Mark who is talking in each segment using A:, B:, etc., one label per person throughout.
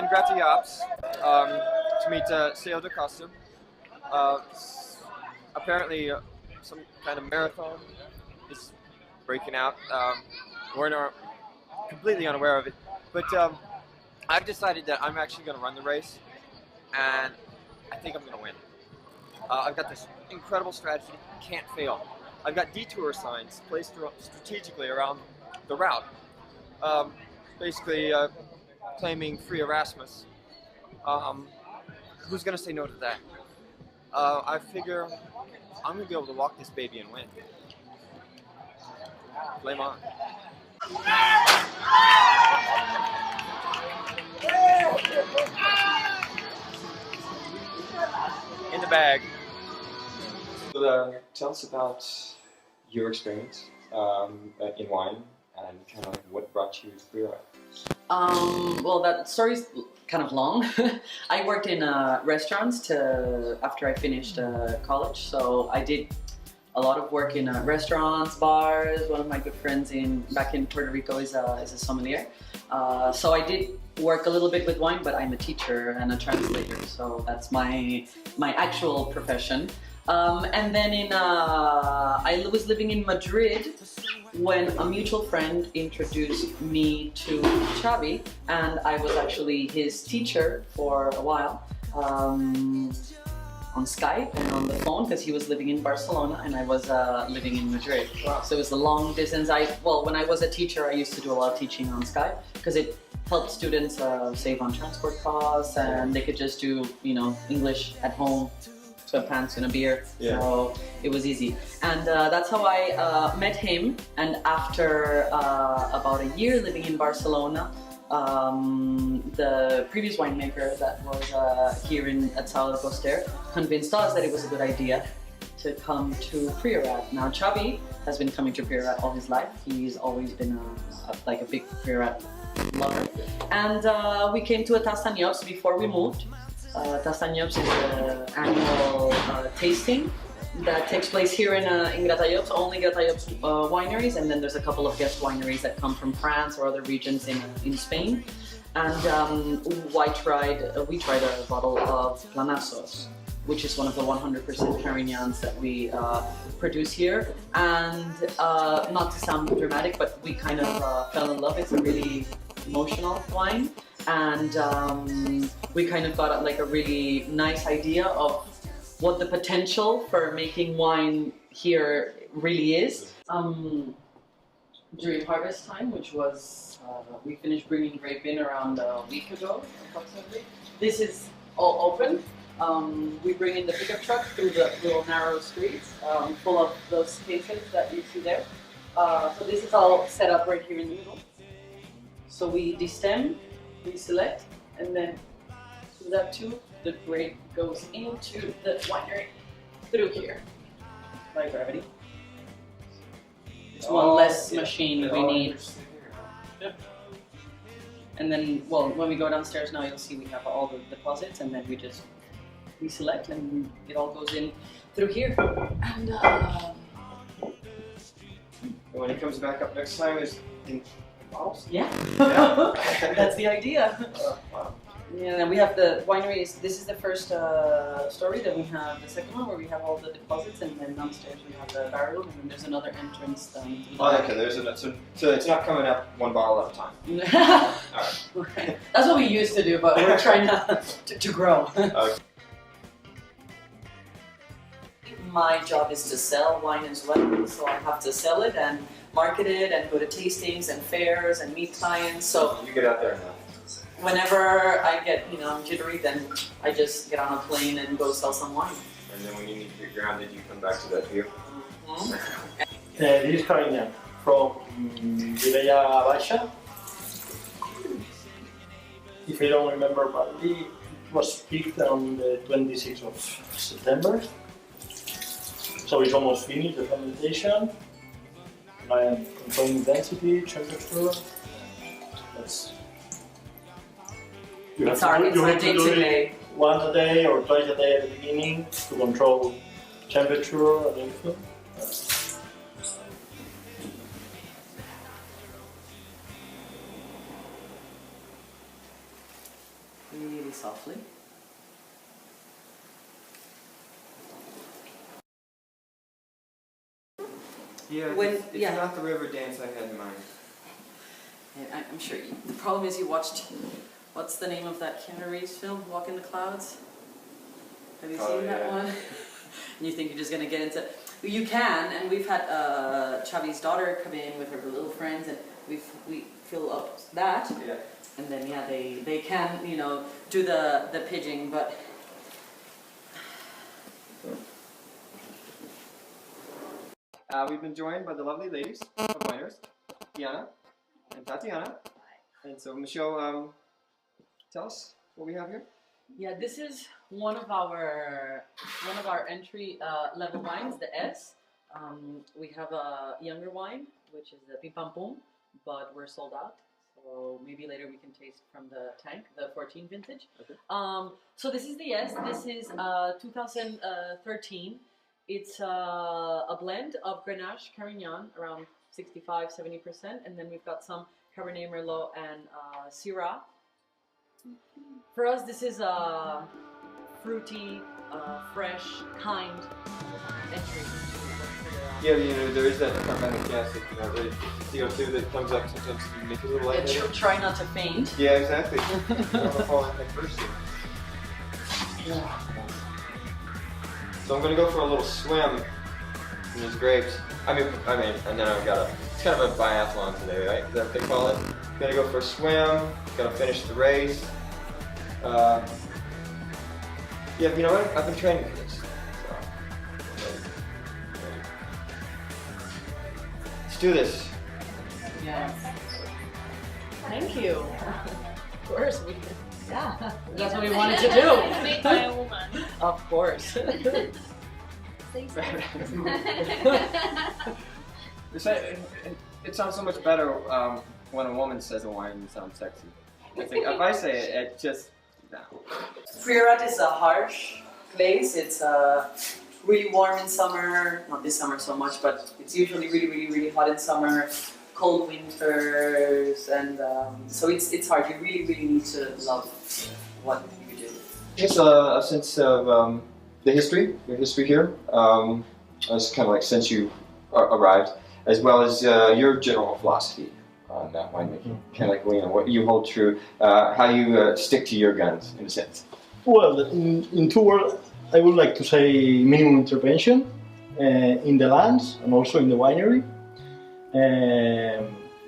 A: on Gratallops to meet Sao del Coster. Apparently, some kind of marathon is breaking out. We're not completely unaware of it, but I've decided that I'm actually going to run the race, and I think I'm going to win. I've got this incredible strategy, can't fail. I've got detour signs placed strategically around the route, basically claiming free Erasmus. Who's going to say no to that? I figure I'm going to be able to walk this baby and win. Flame on. In the bag. So, tell us about your experience in wine and kind of like what brought you to Priorat.
B: Well, that story's kind of long. I worked in restaurants after I finished college, so I did a lot of work in restaurants, bars. One of my good friends back in Puerto Rico is a sommelier. So I did work a little bit with wine, but I'm a teacher and a translator, so that's my actual profession. And then I was living in Madrid when a mutual friend introduced me to Xavi, and I was actually his teacher for a while on Skype and on the phone, because he was living in Barcelona and I was living in Madrid.
A: Wow.
B: So it was a long distance. When I was a teacher, I used to do a lot of teaching on Skype because it helped students save on transport costs, and they could just do, English at home, sweatpants and a beer. Yeah. So it was easy. And that's how I met him. And after about a year living in Barcelona, the previous winemaker that was here at Sao del Coster convinced us that it was a good idea to come to Priorat. Now Xavi has been coming to Priorat all his life. He's always been a big Priorat lover. And we came to a Catalunya before we moved. Catalunya is an annual tasting that takes place here in Gratallops, only Gratallops wineries, and then there's a couple of guest wineries that come from France or other regions in Spain. And we tried a bottle of Planazos, which is one of the 100% Carignans that we produce here. And not to sound dramatic, but we kind of fell in love. It's a really emotional wine, and we kind of got a really nice idea of what the potential for making wine here really is. During harvest time, which was, we finished bringing grape in around a week ago, approximately. This is all open. We bring in the pickup truck through the little narrow streets, full of those cases that you see there. So this is all set up right here in the middle. So we destem, we select, and then through that tube, the grape goes into the winery through here by gravity. It's one less machine we need. Yep. And then, when we go downstairs now, you'll see we have all the deposits, and then we select, and it all goes in through here. And
A: when he comes back up next time, is in bottles?
B: Yeah. That's the idea.
A: Wow.
B: Yeah, and we have the wineries. This is the first story. Then we have the second one where we have all the deposits, and then downstairs we have the barrel room, and then there's another entrance. So
A: it's not coming up one bottle at a time. All right.
B: That's what we used to do, but we're trying to grow.
A: Okay.
B: My job is to sell wine as well, so I have to sell it and market it and go to tastings and fairs and meet clients. So
A: you get out there now.
B: Whenever I get, I'm jittery, then I just get on a plane and go sell some wine.
A: And then when you need to get grounded, you come back to that view.
B: Mm-hmm.
C: This is Carignan from Ribera Baixa. If I don't remember badly, it was picked on the 26th of September. So it's almost finished, the fermentation. I am controlling density, temperature.
B: It's our day-to-day.
C: Once a day or twice a day at the beginning to control temperature and everything.
B: softly.
A: Yeah,
B: When-
A: it's
B: yeah.
A: not the river dance I had in mind.
B: Yeah, I'm sure the problem is you watched, what's the name of that Keanu Reeves film, Walk in the Clouds? Have you seen that one? And you think you're just going to get into... You can, and we've had Xavi's daughter come in with her little friends, and we fill up that.
A: Yeah.
B: And then, yeah, they can, you know, do the pidging, but...
A: We've been joined by the lovely ladies of Winerist, Tatiana and Tatiana. And so, Michelle, tell us what we have here.
B: Yeah, this is one of our entry level wines, the S. We have a younger wine, which is the Pim Pam Pum, but we're sold out. So maybe later we can taste from the tank, the 14 vintage.
A: Okay.
B: So this is the S. This is 2013. It's a blend of Grenache Carignan, around 65-70%, and then we've got some Cabernet Merlot and Syrah. For us, this is a fruity, fresh, kind entry into
A: Yeah, you know, there is that carbonic acid, you know, the CO2 that comes up sometimes to make it a little lightheaded.
B: Try not to faint.
A: Yeah, exactly. You don't want to fall in that first year.
B: Yeah.
A: So I'm gonna go for a little swim in these grapes. I mean, and then I've got it's kind of a biathlon today, right? Is that what they call it? Gonna go for a swim, gonna finish the race. Yeah, you know what? I've been training for this. So, let's do this.
B: Yes. Thank you. Of course, yeah. That's what we wanted to do.
D: Made by a woman.
B: Of course.
A: It sounds so much better when a woman says a wine and sounds sexy. I think if I say it, it just no.
B: Priorat is a harsh place. It's really warm in summer. Not this summer so much, but it's usually really hot in summer. Cold winters, and so it's hard. You really need to love what you do.
A: Just a sense of the history, your history here. It's kind of like since you arrived, as well as your general philosophy on winemaking. Kind of like, you know, what you hold true, how you stick to your guns, in a sense.
C: Well, in two words, I would like to say minimum intervention in the lands and also in the winery.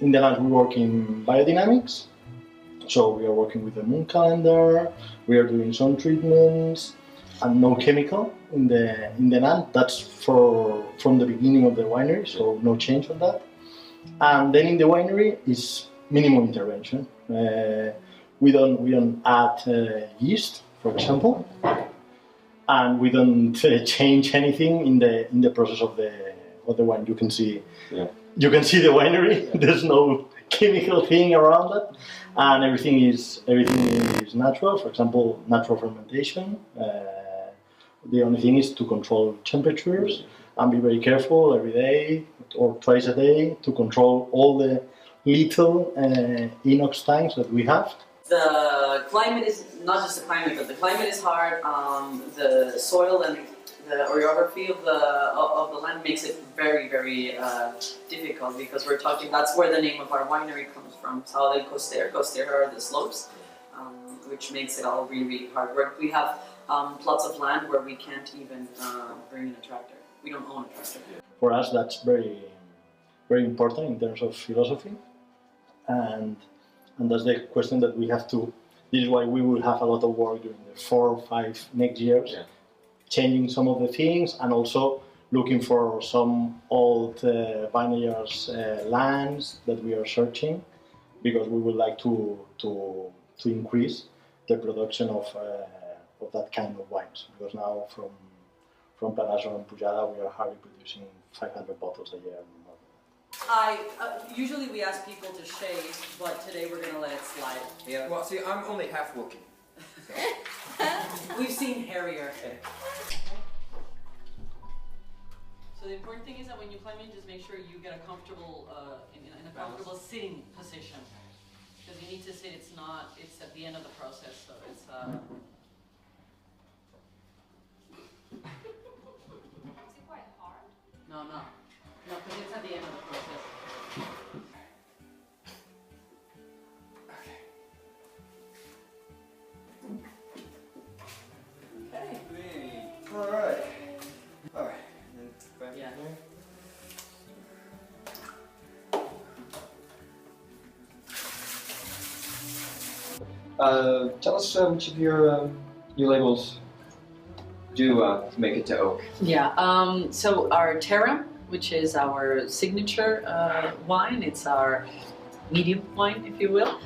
C: In the land we work in biodynamics, so we are working with the moon calendar, we are doing some treatments and no chemical in the land. That's from the beginning of the winery, so no change on that. And then in the winery is minimum intervention. We don't add yeast, for example, and we don't change anything in the process of the wine. You can see.
A: Yeah.
C: You can see the winery. There's no chemical thing around it, and everything is natural. For example, natural fermentation. The only thing is to control temperatures and be very careful every day or twice a day to control all the little inox tanks that we have. The climate is not just the climate, but the climate is hard. The soil and the orography of the land makes it very difficult, because we're talking. That's where the name of our winery comes from. Sao del Coster. Coster are the slopes, which makes it all really hard. We have plots of land where we can't even bring in a tractor. We don't own a tractor. For us, that's very important in terms of philosophy, and that's the question that we have to. This is why we will have a lot of work during the 4 or 5 next years. Yeah. Changing some of the things and also looking for some old vineyards lands that we are searching, because we would like to increase the production of that kind of wines. Because now from Planasol and Pujada we are hardly producing 500 bottles a year.
B: Usually we ask people to shave, but today we're gonna let it slide.
A: Yeah. Well, see, I'm only half Wookiee.
B: We've seen hairier. So the important thing is that when you climb in, just make sure you get a comfortable, in a comfortable sitting position. Because you need to see it's at the end of the process, so it's.
D: Is it quite hard?
B: No, because it's at the end of the process. Okay.
A: All right.
B: Yeah.
A: Tell us which of your labels do to make it to oak.
B: Yeah. So our Terra, which is our signature wine, it's our medium wine, if you will.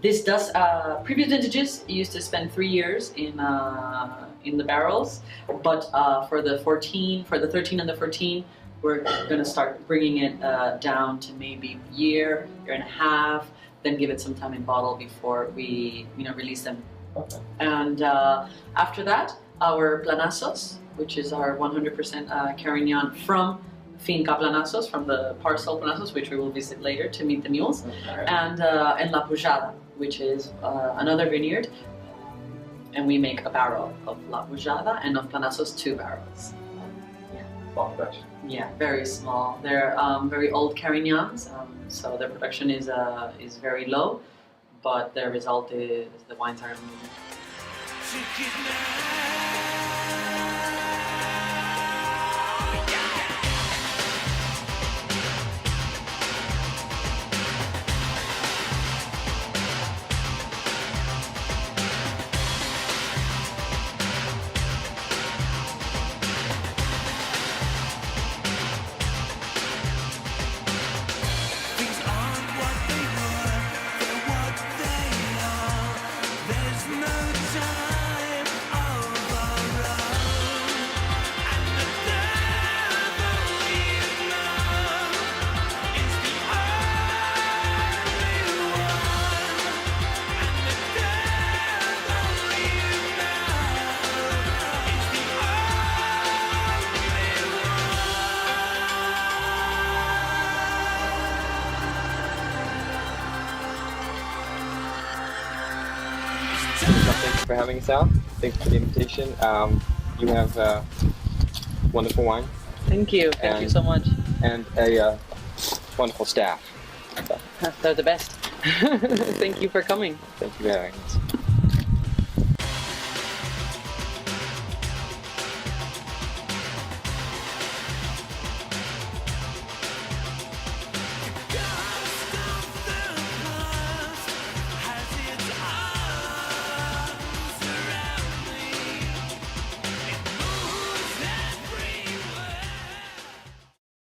B: This does previous vintages used to spend 3 years in the barrels, but for the 13 and the 14, we're going to start bringing it down to maybe a year and a half, then give it some time in bottle before we release them.
A: Okay.
B: And after that, our Planazos, which is our 100% Carignan from Finca Planazos, from the parcel Planazos, which we will visit later to meet the mules,
A: Okay.
B: and La Pujada, which is another vineyard, and we make a barrel of La Pujada, and of Planazos 2 barrels.
A: Small production.
B: Yeah, very small. They're very old Carignans, so their production is very low, but the result is the wines are amazing.
A: Thanks for having us out. Thanks for the invitation. You have wonderful wine
B: Thank you. Thank you so much.
A: and a wonderful staff.
B: They're the best. Thank you for coming.
A: Thank you for having us.